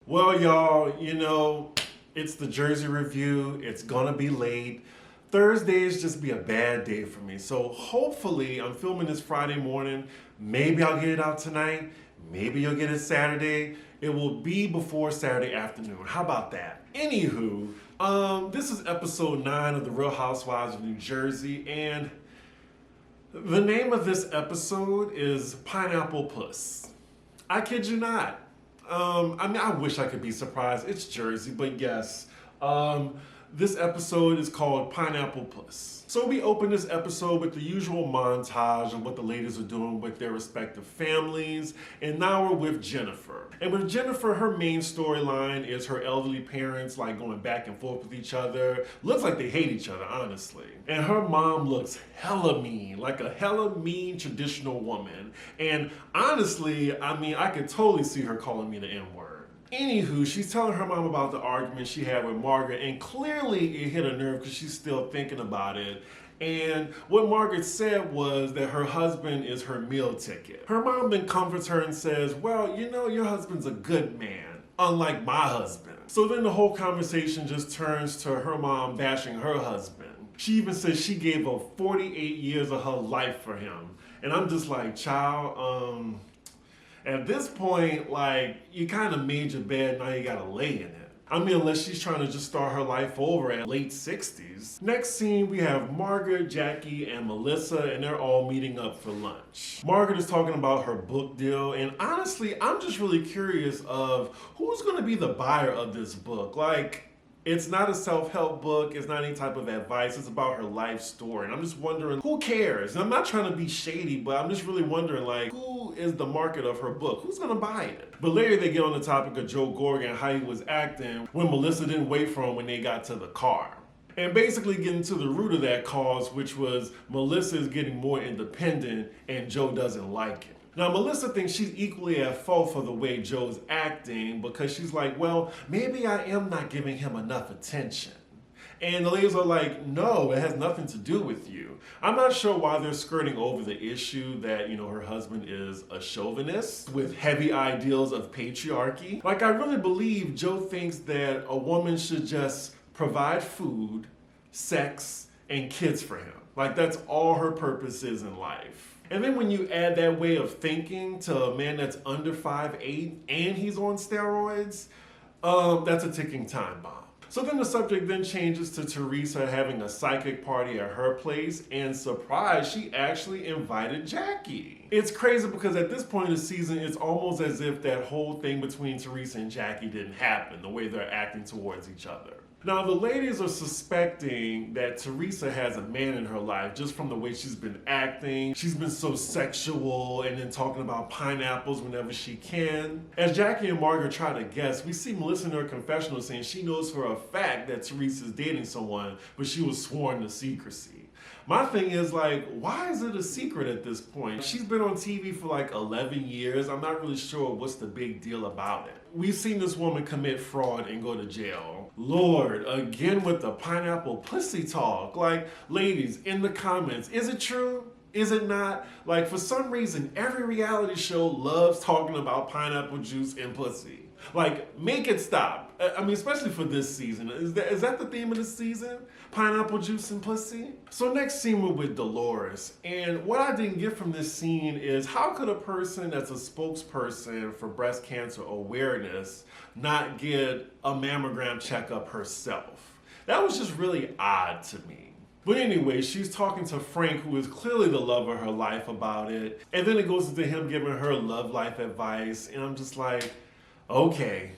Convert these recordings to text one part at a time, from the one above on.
Well, y'all, it's the Jersey review. It's gonna be late. Thursdays just be a bad day for me. So hopefully I'm filming this Friday morning. Maybe I'll get it out tonight. Maybe you'll get it Saturday. It will be before Saturday afternoon. How about that? Anywho, this is episode 9 of the Real Housewives of New Jersey, and the name of this episode is Pineapple Puss. I kid you not. I wish I could be surprised. It's Jersey, but yes. This episode is called Pineapple Puss. So we open this episode with the usual montage of what the ladies are doing with their respective families. And now we're with Jennifer. And with Jennifer, her main storyline is her elderly parents going back and forth with each other. Looks like they hate each other, honestly. And her mom looks hella mean, like a hella mean traditional woman. And honestly, I could totally see her calling me the N-word. Anywho, she's telling her mom about the argument she had with Margaret, and clearly it hit a nerve because she's still thinking about it. And what Margaret said was that her husband is her meal ticket. Her mom then comforts her and says, well, your husband's a good man, unlike my husband. So then the whole conversation just turns to her mom bashing her husband. She even says she gave up 48 years of her life for him. And I'm just like, child, at this point, you kind of made your bed, now you gotta lay in it. Unless she's trying to just start her life over at late 60s. Next scene, we have Margaret, Jackie, and Melissa, and they're all meeting up for lunch. Margaret is talking about her book deal, and honestly, I'm just really curious of who's gonna be the buyer of this book. It's not a self-help book, it's not any type of advice, it's about her life story. And I'm just wondering, who cares? And I'm not trying to be shady, but I'm just really wondering, who is the market of her book? Who's gonna buy it? But later they get on the topic of Joe Gorga and how he was acting when Melissa didn't wait for him when they got to the car. And basically getting to the root of that cause, which was Melissa is getting more independent and Joe doesn't like it. Now, Melissa thinks she's equally at fault for the way Joe's acting because she's like, well, maybe I am not giving him enough attention. And the ladies are like, no, it has nothing to do with you. I'm not sure why they're skirting over the issue that, her husband is a chauvinist with heavy ideals of patriarchy. I really believe Joe thinks that a woman should just provide food, sex, and kids for him. That's all her purpose is in life. And then when you add that way of thinking to a man that's under 5'8" and he's on steroids, that's a ticking time bomb. So then the subject then changes to Teresa having a psychic party at her place, and surprise, she actually invited Jackie. It's crazy because at this point in the season, it's almost as if that whole thing between Teresa and Jackie didn't happen, the way they're acting towards each other. Now, the ladies are suspecting that Teresa has a man in her life just from the way she's been acting. She's been so sexual and then talking about pineapples whenever she can. As Jackie and Margaret try to guess, we see Melissa in her confessional saying she knows for a fact that Teresa's dating someone, but she was sworn to secrecy. My thing is why is it a secret at this point? She's been on TV for 11 years. I'm not really sure what's the big deal about it. We've seen this woman commit fraud and go to jail. Lord, again with the pineapple pussy talk. Ladies, in the comments, is it true? Is it not? For some reason, every reality show loves talking about pineapple juice and pussy. Make it stop. Especially for this season. Is that the theme of this season? Pineapple juice and pussy? So next scene we're with Dolores. And what I didn't get from this scene is how could a person that's a spokesperson for breast cancer awareness not get a mammogram checkup herself? That was just really odd to me. But anyway, she's talking to Frank, who is clearly the love of her life, about it. And then it goes into him giving her love life advice. And I'm just like, okay.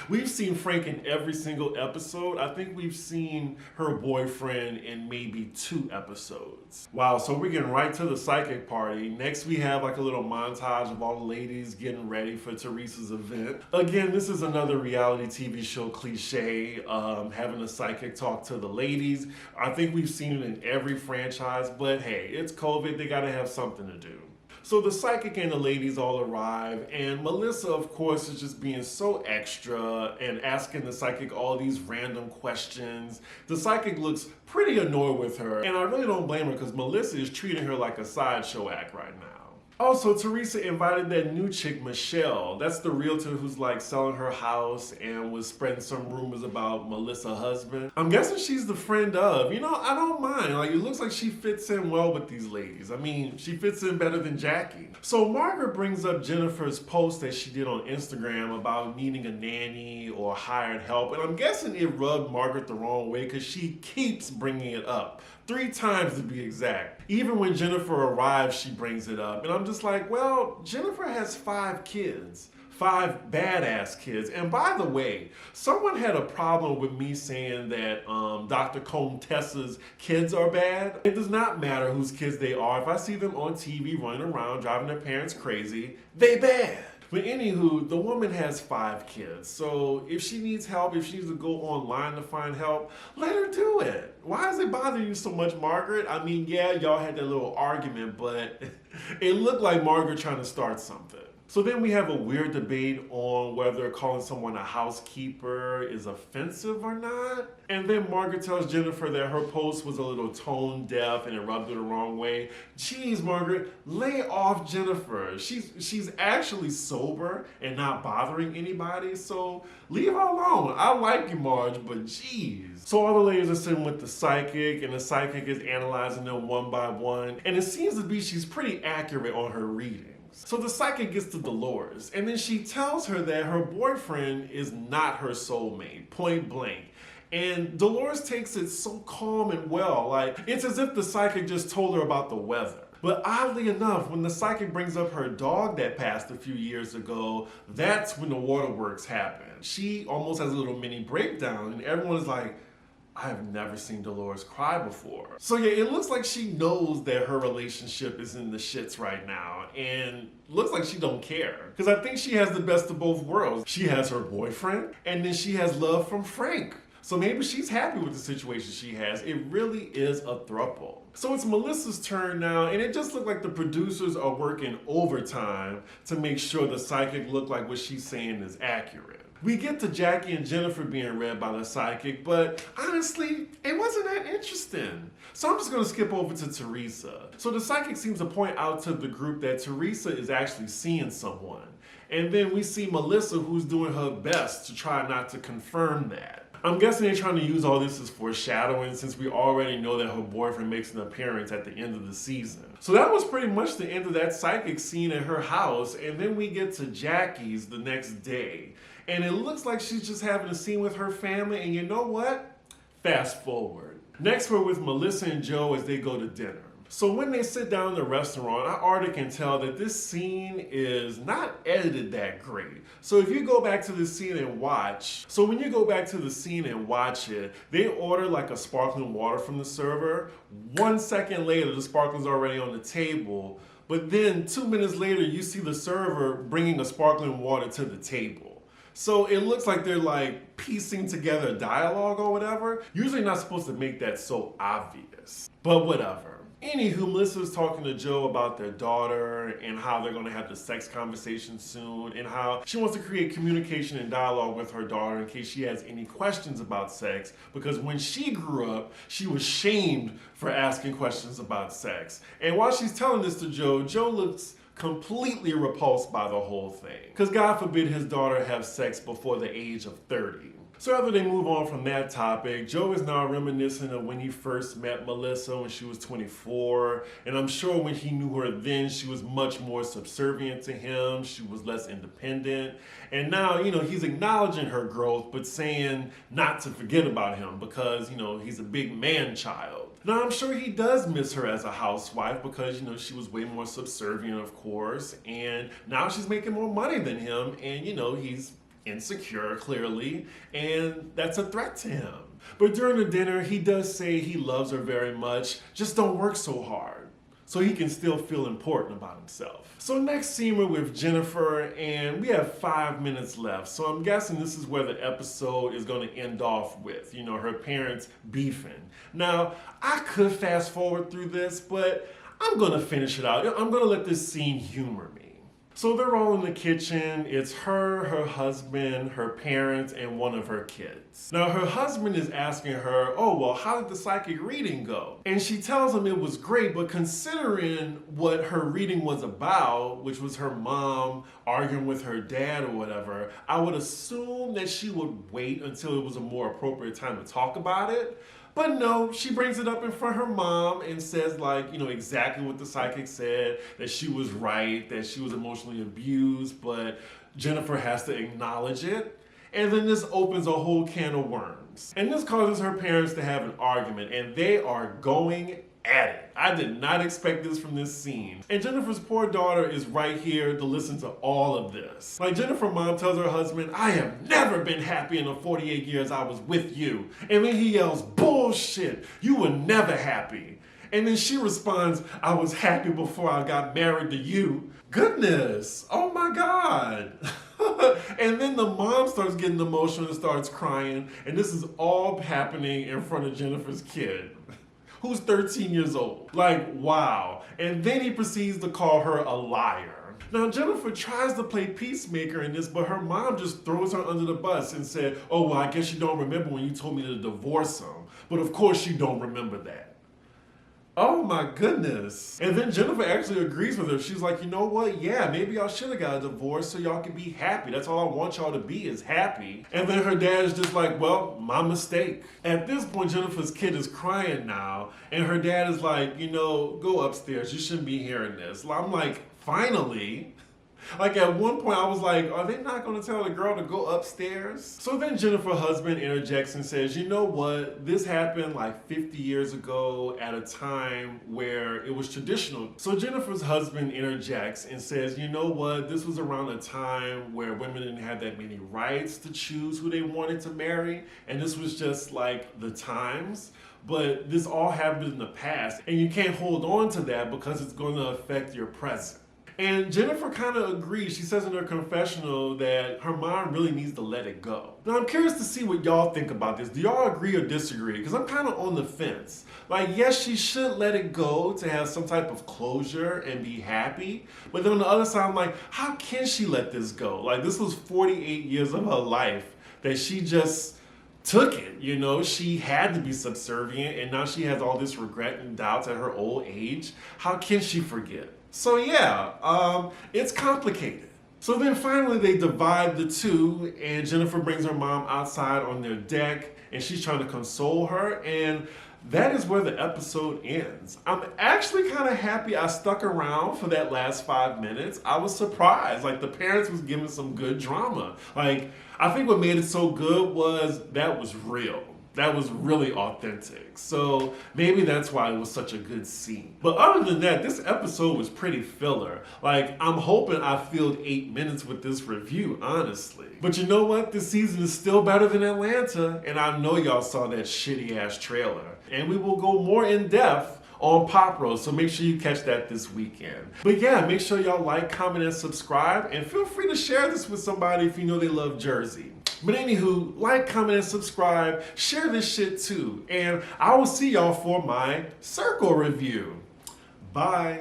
We've seen Frank in every single episode. I think we've seen her boyfriend in maybe 2 episodes. Wow, so we're getting right to the psychic party. Next we have a little montage of all the ladies getting ready for Teresa's event. Again, this is another reality TV show cliche, having a psychic talk to the ladies. I think we've seen it in every franchise, but hey, it's COVID, they gotta have something to do. So the psychic and the ladies all arrive, and Melissa, of course, is just being so extra and asking the psychic all these random questions. The psychic looks pretty annoyed with her, and I really don't blame her because Melissa is treating her like a sideshow act right now. Also, Teresa invited that new chick, Michelle. That's the realtor who's like selling her house and was spreading some rumors about Melissa's husband. I'm guessing she's the friend of. You know, I don't mind. Like, it looks like she fits in well with these ladies. I mean, she fits in better than Jackie. So Margaret brings up Jennifer's post that she did on Instagram about needing a nanny or hired help. And I'm guessing it rubbed Margaret the wrong way because she keeps bringing it up. 3 times to be exact. Even when Jennifer arrives, she brings it up. And I'm just like, well, Jennifer has 5 kids. 5 badass kids. And by the way, someone had a problem with me saying that Dr. Comtessa's kids are bad. It does not matter whose kids they are. If I see them on TV running around, driving their parents crazy, they bad. But anywho, the woman has 5 kids. So if she needs help, if she needs to go online to find help, let her do it. Why does it bother you so much, Margaret? I mean, yeah, y'all had that little argument, but it looked like Margaret trying to start something. So then we have a weird debate on whether calling someone a housekeeper is offensive or not. And then Margaret tells Jennifer that her post was a little tone deaf and it rubbed her the wrong way. Jeez, Margaret, lay off Jennifer. She's actually sober and not bothering anybody, so leave her alone. I like you, Marge, but jeez. So all the ladies are sitting with the psychic, and the psychic is analyzing them one by one, and it seems to be she's pretty accurate on her reading. So the psychic gets to Dolores, and then she tells her that her boyfriend is not her soulmate, point blank. And Dolores takes it so calm and well, like it's as if the psychic just told her about the weather. But oddly enough, when the psychic brings up her dog that passed a few years ago, that's when the waterworks happen. She almost has a little mini breakdown, and everyone's like, I have never seen Dolores cry before. So yeah, it looks like she knows that her relationship is in the shits right now, and looks like she don't care. Because I think she has the best of both worlds. She has her boyfriend, and then she has love from Frank. So maybe she's happy with the situation she has. It really is a throuple. So it's Melissa's turn now, and it just looked like the producers are working overtime to make sure the psychic look like what she's saying is accurate. We get to Jackie and Jennifer being read by the psychic, but honestly, it wasn't that interesting. So I'm just gonna skip over to Teresa. So the psychic seems to point out to the group that Teresa is actually seeing someone. And then we see Melissa, who's doing her best to try not to confirm that. I'm guessing they're trying to use all this as foreshadowing since we already know that her boyfriend makes an appearance at the end of the season. So that was pretty much the end of that psychic scene at her house, and then we get to Jackie's the next day. And it looks like she's just having a scene with her family, and you know what? Fast forward. Next we're with Melissa and Joe as they go to dinner. So when they sit down in the restaurant, I already can tell that this scene is not edited that great. So if you go back to the scene and watch, when you go back to the scene and watch it, they order like a sparkling water from the server. 1 second later, the sparkling's already on the table. But then 2 minutes later, you see the server bringing a sparkling water to the table. So it looks like they're like piecing together dialogue or whatever. Usually not supposed to make that so obvious, but whatever. Anywho, Melissa's talking to Joe about their daughter and how they're gonna have the sex conversation soon and how she wants to create communication and dialogue with her daughter in case she has any questions about sex, because when she grew up, she was shamed for asking questions about sex. And while she's telling this to Joe, Joe looks completely repulsed by the whole thing. Because God forbid his daughter have sex before the age of 30. So after they move on from that topic, Joe is now reminiscent of when he first met Melissa when she was 24. And I'm sure when he knew her then, she was much more subservient to him. She was less independent. And now, he's acknowledging her growth, but saying not to forget about him because, he's a big man child. Now, I'm sure he does miss her as a housewife because, she was way more subservient, of course. And now she's making more money than him. And, he's insecure, clearly, and that's a threat to him. But during the dinner, he does say he loves her very much, just don't work so hard, so he can still feel important about himself. So next scene we're with Jennifer, and we have 5 minutes left, so I'm guessing this is where the episode is going to end off with, her parents beefing. Now, I could fast forward through this, but I'm going to finish it out. I'm going to let this scene humor me. So they're all in the kitchen. It's her husband, her parents, and one of her kids. Now her husband is asking her, oh, well, how did the psychic reading go? And she tells him it was great, but considering what her reading was about, which was her mom arguing with her dad or whatever, I would assume that she would wait until it was a more appropriate time to talk about it. But no, she brings it up in front of her mom and says, like, you know, exactly what the psychic said, that she was right, that she was emotionally abused, but Jennifer has to acknowledge it. And then this opens a whole can of worms. And this causes her parents to have an argument, and they are going at it. I did not expect this from this scene. And Jennifer's poor daughter is right here to listen to all of this. Like, Jennifer's mom tells her husband, I have never been happy in the 48 years I was with you. And then he yells, bullshit, you were never happy. And then she responds, I was happy before I got married to you. Goodness, oh my God. And then the mom starts getting emotional and starts crying. And this is all happening in front of Jennifer's kid, who's 13 years old. Like, wow. And then he proceeds to call her a liar. Now, Jennifer tries to play peacemaker in this, but her mom just throws her under the bus and said, oh, well, I guess you don't remember when you told me to divorce him. But of course you don't remember that. Oh my goodness. And then Jennifer actually agrees with her. She's like, you know what? Yeah, maybe y'all should have got a divorce so y'all can be happy. That's all I want y'all to be, is happy. And then her dad is just like, well, my mistake. At this point, Jennifer's kid is crying now. And her dad is like, you know, go upstairs. You shouldn't be hearing this. I'm like, finally? Like, at one point I was like, are they not going to tell the girl to go upstairs? So then Jennifer's husband interjects and says, you know what? This happened like 50 years ago at a time where it was traditional. So Jennifer's husband interjects and says, you know what? This was around a time where women didn't have that many rights to choose who they wanted to marry. And this was just like the times. But this all happened in the past. And you can't hold on to that because it's going to affect your present. And Jennifer kind of agrees. She says in her confessional that her mom really needs to let it go. Now, I'm curious to see what y'all think about this. Do y'all agree or disagree? Because I'm kind of on the fence. Like, yes, she should let it go to have some type of closure and be happy. But then on the other side, I'm like, how can she let this go? Like, this was 48 years of her life that she just took it, you know? She had to be subservient, and now she has all this regret and doubts at her old age. How can she forget? So yeah, it's complicated. So then finally they divide the two, and Jennifer brings her mom outside on their deck, and she's trying to console her, and that is where the episode ends. I'm actually kind of happy I stuck around for that last 5 minutes. I was surprised. Like, the parents was giving some good drama. Like, I think what made it so good was that was real. That was really authentic. So maybe that's why it was such a good scene. But other than that, this episode was pretty filler. Like, I'm hoping I filled 8 minutes with this review, honestly. But you know what? This season is still better than Atlanta, and I know y'all saw that shitty ass trailer. And we will go more in depth on Pop Rose, so make sure you catch that this weekend. But yeah, make sure y'all like, comment, and subscribe, and feel free to share this with somebody if you know they love Jersey. But anywho, like, comment, and subscribe, share this shit too, and I will see y'all for my Circle review. Bye.